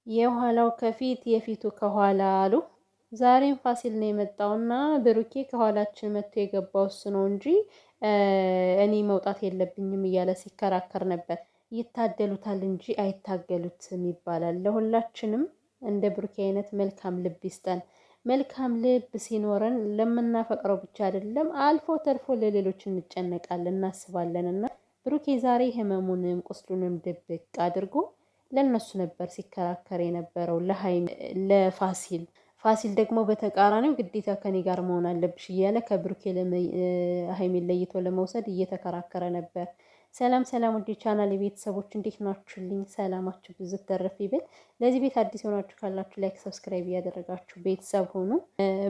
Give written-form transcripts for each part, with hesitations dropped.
የኋላው ከፊት የፊቱ ከኋላ አሉ። ዛሬም ፋሲል ነው የመጣውና ብሩኬ ከኋላችን መጥቶ የገባው እሱ ነው እንጂ እኔ መውጣት የለብኝም እያለ ሲከራከር ነበር። ይታደሉታል እንጂ አይታገሉትም ይባላል። ለሁላችንም እንደ ብሩኬ አይነት መልካም ልብ ይስጠን። መልካም ልብ ሲኖረን ለምናፈቅረው ብቻ አይደለም አልፎ ተርፎ ለሌሎች እንጨነቃለን፣ እናስባለን። እና ብሩኬ ዛሬ ህመሙንም ቁስሉንም ድብቅ አድርጎ ለነሱ ነበር ሲከራከር የነበረው ለፋሲል። ፋሲል ደግሞ በተቃራኒው ግዴታ ከኔ ጋር መሆን አለብሽ እያለ ከብሩኬ ሀይሚን ለይቶ ለመውሰድ እየተከራከረ ነበር። ሰላም ሰላም፣ ውድ ቻናል ቤተሰቦች እንዴት ናችሁልኝ? ሰላማችሁ ብዙ ተረፍ ይበል። ለዚህ ቤት አዲስ የሆናችሁ ካላችሁ ላይክ፣ ሰብስክራይብ እያደረጋችሁ ቤተሰብ ሆኑ።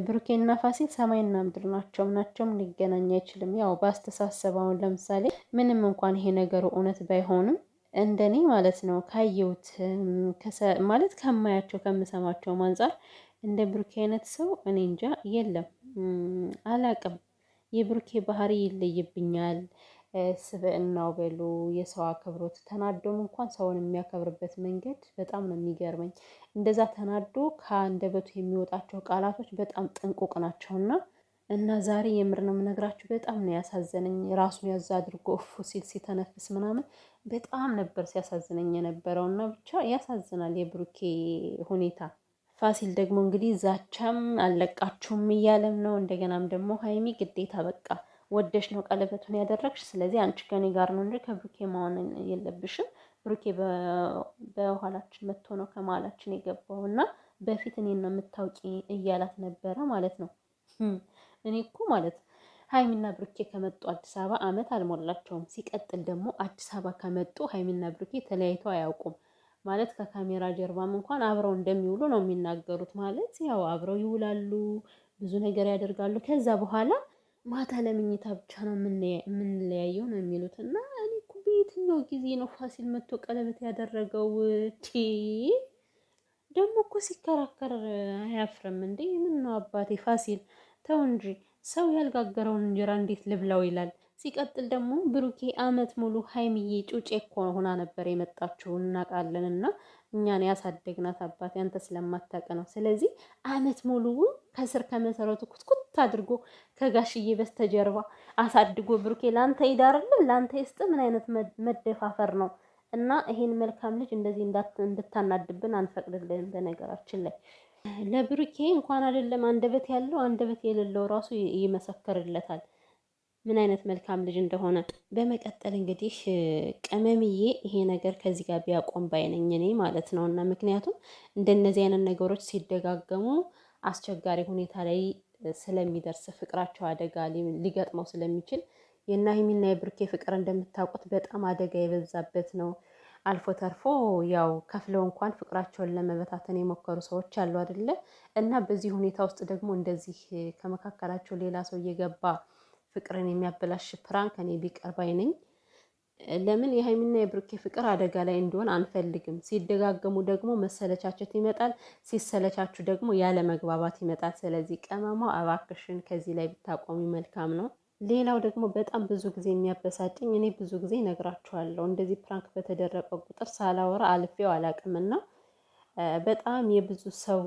ብሩኬና ፋሲል ሰማይና ምድር ናቸው። ናቸውም ሊገናኝ አይችልም። ያው በአስተሳሰብ አሁን ለምሳሌ ምንም እንኳን ይሄ ነገሩ እውነት ባይሆንም እንደኔ ማለት ነው ካየሁት ማለት ከማያቸው ከምሰማቸው አንፃር እንደ ብሩኬ አይነት ሰው እኔ እንጃ የለም። አላቅም። የብሩኬ ባህሪ ይለይብኛል። ስብዕናው በሉ የሰው አክብሮት ተናዶም እንኳን ሰውን የሚያከብርበት መንገድ በጣም ነው የሚገርመኝ። እንደዛ ተናዶ ከአንደበቱ የሚወጣቸው ቃላቶች በጣም ጥንቁቅ ናቸውና እና ዛሬ የምር ነው የምነግራችሁ በጣም ነው ያሳዘነኝ። ራሱን ያዛ አድርጎ እፉ ሲል ሲተነፍስ ምናምን በጣም ነበር ሲያሳዝነኝ የነበረው እና ብቻ ያሳዝናል የብሩኬ ሁኔታ። ፋሲል ደግሞ እንግዲህ ዛቻም አለቃችሁም እያለም ነው። እንደገናም ደግሞ ሀይሚ ግዴታ በቃ ወደሽ ነው ቀለበቱን ያደረግሽ፣ ስለዚህ አንቺ ከኔ ጋር ነው እንጂ ከብሩኬ መሆን የለብሽም። ብሩኬ በኋላችን መጥቶ ነው ከመሀላችን የገባው እና በፊት እኔን ነው የምታውቂ እያላት ነበረ ማለት ነው። እኔ እኮ ማለት ሀይሚና ብሩኬ ከመጡ አዲስ አበባ አመት አልሞላቸውም። ሲቀጥል ደግሞ አዲስ አበባ ከመጡ ሀይሚና ብሩኬ ተለያይተው አያውቁም። ማለት ከካሜራ ጀርባም እንኳን አብረው እንደሚውሉ ነው የሚናገሩት። ማለት ያው አብረው ይውላሉ፣ ብዙ ነገር ያደርጋሉ። ከዛ በኋላ ማታ ለምኝታ ብቻ ነው የምንለያየው ነው የሚሉት። እና እኔ እኮ በየትኛው ጊዜ ነው ፋሲል መጥቶ ቀለበት ያደረገው? ደግሞ እኮ ሲከራከር አያፍርም እንዴ? ምን ነው አባቴ ፋሲል ተው እንጂ። ሰው ያልጋገረውን እንጀራ እንዴት ልብላው ይላል። ሲቀጥል ደግሞ ብሩኬ አመት ሙሉ ሀይሚዬ ጩጬ እኮ ሆና ነበር የመጣችው እናውቃለን። እና እኛን ያሳደግናት አባቴ አንተ ስለማታውቅ ነው። ስለዚህ አመት ሙሉ ከስር ከመሰረቱ ኩትኩት አድርጎ ከጋሽዬ በስተጀርባ አሳድጎ ብሩኬ ለአንተ ይዳርልን ለአንተ ይስጥ። ምን አይነት መደፋፈር ነው? እና ይሄን መልካም ልጅ እንደዚህ እንድታናድብን አንፈቅድልንም። በነገራችን ላይ ለብሩኬ እንኳን አይደለም አንደበት ያለው አንደበት የሌለው ራሱ ይመሰክርለታል ምን አይነት መልካም ልጅ እንደሆነ። በመቀጠል እንግዲህ ቅመምዬ ይሄ ነገር ከዚህ ጋር ቢያቆም ባይነኝ እኔ ማለት ነው። እና ምክንያቱም እንደነዚህ አይነት ነገሮች ሲደጋገሙ አስቸጋሪ ሁኔታ ላይ ስለሚደርስ ፍቅራቸው አደጋ ሊገጥመው ስለሚችል የና ሀይሚና የብሩኬ ፍቅር እንደምታውቁት በጣም አደጋ የበዛበት ነው። አልፎ ተርፎ ያው ከፍለው እንኳን ፍቅራቸውን ለመበታተን የሞከሩ ሰዎች አሉ አይደለ? እና በዚህ ሁኔታ ውስጥ ደግሞ እንደዚህ ከመካከላቸው ሌላ ሰው እየገባ ፍቅርን የሚያበላሽ ፕራንክ እኔ ቢቀርብ አይነኝ። ለምን የሀይሚና የብሩኬ ፍቅር አደጋ ላይ እንዲሆን አንፈልግም። ሲደጋገሙ ደግሞ መሰለቻቸት ይመጣል። ሲሰለቻችሁ ደግሞ ያለ መግባባት ይመጣል። ስለዚህ ቀመማ እባክሽን ከዚህ ላይ ብታቆሚ መልካም ነው። ሌላው ደግሞ በጣም ብዙ ጊዜ የሚያበሳጭኝ እኔ ብዙ ጊዜ ነግራችኋለሁ፣ እንደዚህ ፕራንክ በተደረገ ቁጥር ሳላወራ አልፌው አላቅምና በጣም የብዙ ሰው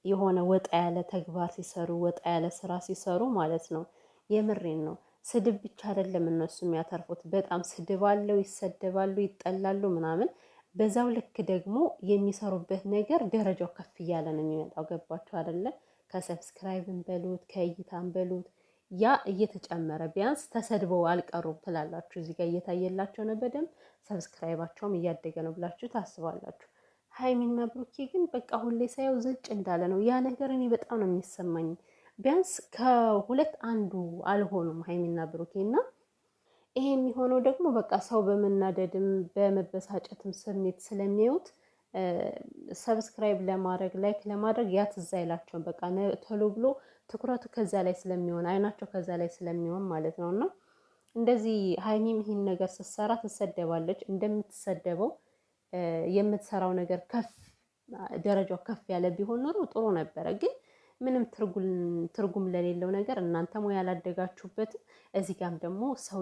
የሆነ ወጣ ያለ ተግባር ሲሰሩ ወጣ ያለ ስራ ሲሰሩ ማለት ነው። የምሬን ነው። ስድብ ብቻ አይደለም እነሱ የሚያተርፉት፣ በጣም ስድብ አለው፣ ይሰደባሉ፣ ይጠላሉ ምናምን። በዛው ልክ ደግሞ የሚሰሩበት ነገር ደረጃው ከፍ እያለ ነው የሚመጣው። ገባችሁ አይደለ? ከሰብስክራይብን በሉት ከእይታን በሉት ያ እየተጨመረ ቢያንስ ተሰድበው አልቀሩም ትላላችሁ። እዚህ ጋር እየታየላቸው ነው በደንብ ሰብስክራይባቸውም እያደገ ነው ብላችሁ ታስባላችሁ። ሀይሚና ብሩኬ ግን በቃ ሁሌ ሳየው ዝጭ እንዳለ ነው ያ ነገር። እኔ በጣም ነው የሚሰማኝ። ቢያንስ ከሁለት አንዱ አልሆኑም ሀይሚና ብሩኬ። እና ይሄ የሚሆነው ደግሞ በቃ ሰው በመናደድም በመበሳጨትም ስሜት ስለሚያዩት ሰብስክራይብ ለማድረግ ላይክ ለማድረግ ያ ትዝ አይላቸውም። በቃ ቶሎ ብሎ ትኩረቱ ከዛ ላይ ስለሚሆን አይናቸው ከዛ ላይ ስለሚሆን ማለት ነው። እና እንደዚህ ሀይሚም ይህን ነገር ስትሰራ ትሰደባለች። እንደምትሰደበው የምትሰራው ነገር ከፍ ደረጃው ከፍ ያለ ቢሆን ኖሮ ጥሩ ነበረ። ግን ምንም ትርጉም ለሌለው ነገር እናንተም ወይ ያላደጋችሁበት፣ እዚህ ጋም ደግሞ ሰው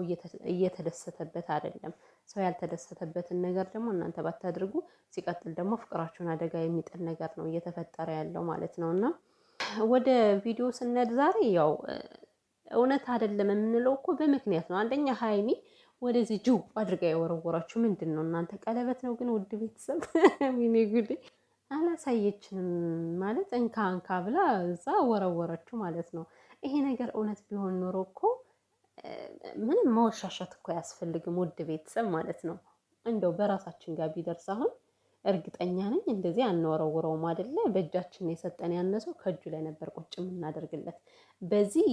እየተደሰተበት አይደለም። ሰው ያልተደሰተበትን ነገር ደግሞ እናንተ ባታድርጉ፣ ሲቀጥል ደግሞ ፍቅራችሁን አደጋ የሚጥል ነገር ነው እየተፈጠረ ያለው ማለት ነው። እና ወደ ቪዲዮ ስንሄድ ዛሬ ያው እውነት አይደለም የምንለው እኮ በምክንያት ነው። አንደኛ ሀይሚ ወደዚህ ጅው አድርጋ የወረወራችሁ ምንድን ነው እናንተ? ቀለበት ነው ግን ውድ ቤተሰብ ሚኔ ጉዴ አላሳየችንም ማለት እንካ እንካ ብላ እዛ ወረወረችው ማለት ነው። ይሄ ነገር እውነት ቢሆን ኖሮ እኮ ምንም ማወሻሻት እኮ አያስፈልግም ውድ ቤተሰብ ማለት ነው። እንደው በራሳችን ጋር ቢደርስ አሁን እርግጠኛ ነኝ እንደዚህ አንወረውረውም አይደለ? በእጃችን የሰጠን ያነሰው ከእጁ ላይ ነበር ቁጭ የምናደርግለት። በዚህ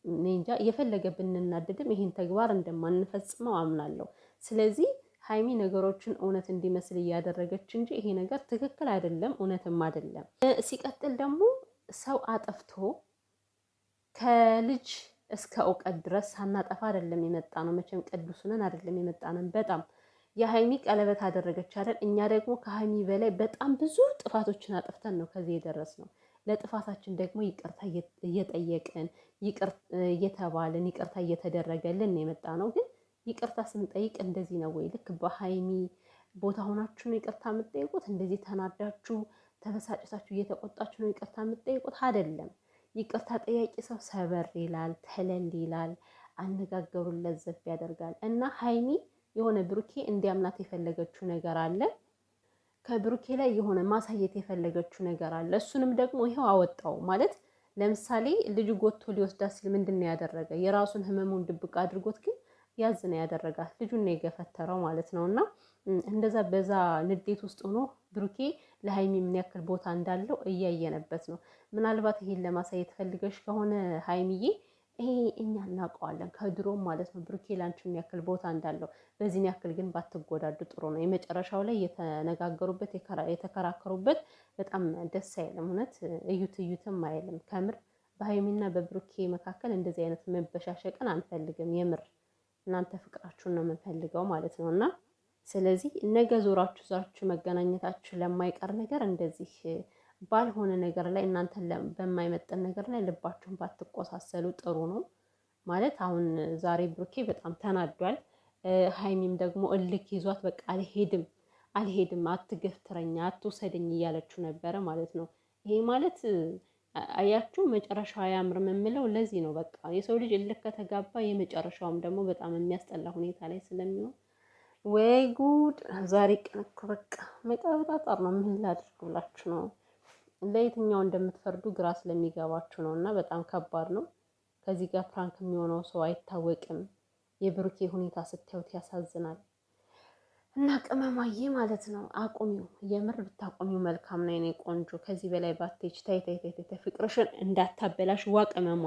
እኔ እንጃ የፈለገ ብንናደድም ይሄን ተግባር እንደማንፈጽመው አምናለሁ። ስለዚህ ሀይሚ ነገሮችን እውነት እንዲመስል እያደረገች እንጂ ይሄ ነገር ትክክል አይደለም፣ እውነትም አይደለም። ሲቀጥል ደግሞ ሰው አጠፍቶ ከልጅ እስከ እውቀት ድረስ ሳናጠፋ አይደለም የመጣ ነው። መቼም ቅዱስንን አይደለም የመጣ ነን። በጣም የሀይሚ ቀለበት አደረገች አይደል? እኛ ደግሞ ከሀይሚ በላይ በጣም ብዙ ጥፋቶችን አጥፍተን ነው ከዚህ የደረስ ነው። ለጥፋታችን ደግሞ ይቅርታ እየጠየቅን እየተባልን ይቅርታ እየተደረገልን የመጣ ነው። ግን ይቅርታ ስንጠይቅ እንደዚህ ነው ወይ? ልክ በሀይሚ ቦታ ሆናችሁ ነው ይቅርታ የምትጠይቁት? እንደዚህ ተናዳችሁ ተበሳጭታችሁ እየተቆጣችሁ ነው ይቅርታ የምትጠይቁት? አይደለም። ይቅርታ ጠያቂ ሰው ሰበር ይላል፣ ተለል ይላል፣ አነጋገሩን ለዘብ ያደርጋል። እና ሀይሚ የሆነ ብሩኬ እንዲያምናት የፈለገችው ነገር አለ። ከብሩኬ ላይ የሆነ ማሳየት የፈለገችው ነገር አለ። እሱንም ደግሞ ይኸው አወጣው ማለት ለምሳሌ ልጁ ጎትቶ ሊወስዳት ሲል ምንድን ነው ያደረገ? የራሱን ህመሙን ድብቅ አድርጎት ግን ያዝ ነው ያደረጋት። ልጁን ነው የገፈተረው ማለት ነው። እና እንደዛ በዛ ንዴት ውስጥ ሆኖ ብሩኬ ለሀይሚ ምን ያክል ቦታ እንዳለው እያየነበት ነው። ምናልባት ይሄን ለማሳየት ፈልገሽ ከሆነ ሀይሚዬ፣ ይሄ እኛ እናውቀዋለን ከድሮም ማለት ነው። ብሩኬ ላንቺ ምን ያክል ቦታ እንዳለው፣ በዚህን ያክል ግን ባትጎዳዱ ጥሩ ነው። የመጨረሻው ላይ የተነጋገሩበት የተከራከሩበት በጣም ደስ አይልም። እውነት እዩትም አይልም። ከምር በሀይሚና በብሩኬ መካከል እንደዚህ አይነት መበሻሸቅን አንፈልግም። የምር እናንተ ፍቅራችሁን ነው የምንፈልገው ማለት ነው። እና ስለዚህ ነገ ዞራችሁ መገናኘታችሁ ለማይቀር ነገር እንደዚህ ባልሆነ ነገር ላይ እናንተን በማይመጠን ነገር ላይ ልባችሁን ባትቆሳሰሉ ጥሩ ነው ማለት። አሁን ዛሬ ብሩኬ በጣም ተናዷል። ሀይሚም ደግሞ እልክ ይዟት በቃ አልሄድም፣ አትገፍትረኛ፣ አትውሰደኝ እያለችው ነበረ ማለት ነው። ይሄ ማለት አያችሁ መጨረሻው አያምርም የምለው ለዚህ ነው። በቃ የሰው ልጅ እልክ ከተጋባ የመጨረሻውም ደግሞ በጣም የሚያስጠላ ሁኔታ ላይ ስለሚሆን ወይ ጉድ! ዛሬ ቀን እኮ በቃ መቀበጣጠር ነው። ምን ላድርግላችሁ ነው? ለየትኛው እንደምትፈርዱ ግራ ስለሚገባችሁ ነው። እና በጣም ከባድ ነው። ከዚህ ጋር ፕራንክ የሚሆነው ሰው አይታወቅም። የብሩኬ ሁኔታ ስታዩት ያሳዝናል። እና ቅመማዬ ማለት ነው አቁሚው፣ የምር ብታቆሚው መልካም ነው የኔ ቆንጆ። ከዚህ በላይ ባትሄጂ ታይ ፍቅርሽን እንዳታበላሽ ዋ ቅመሟ።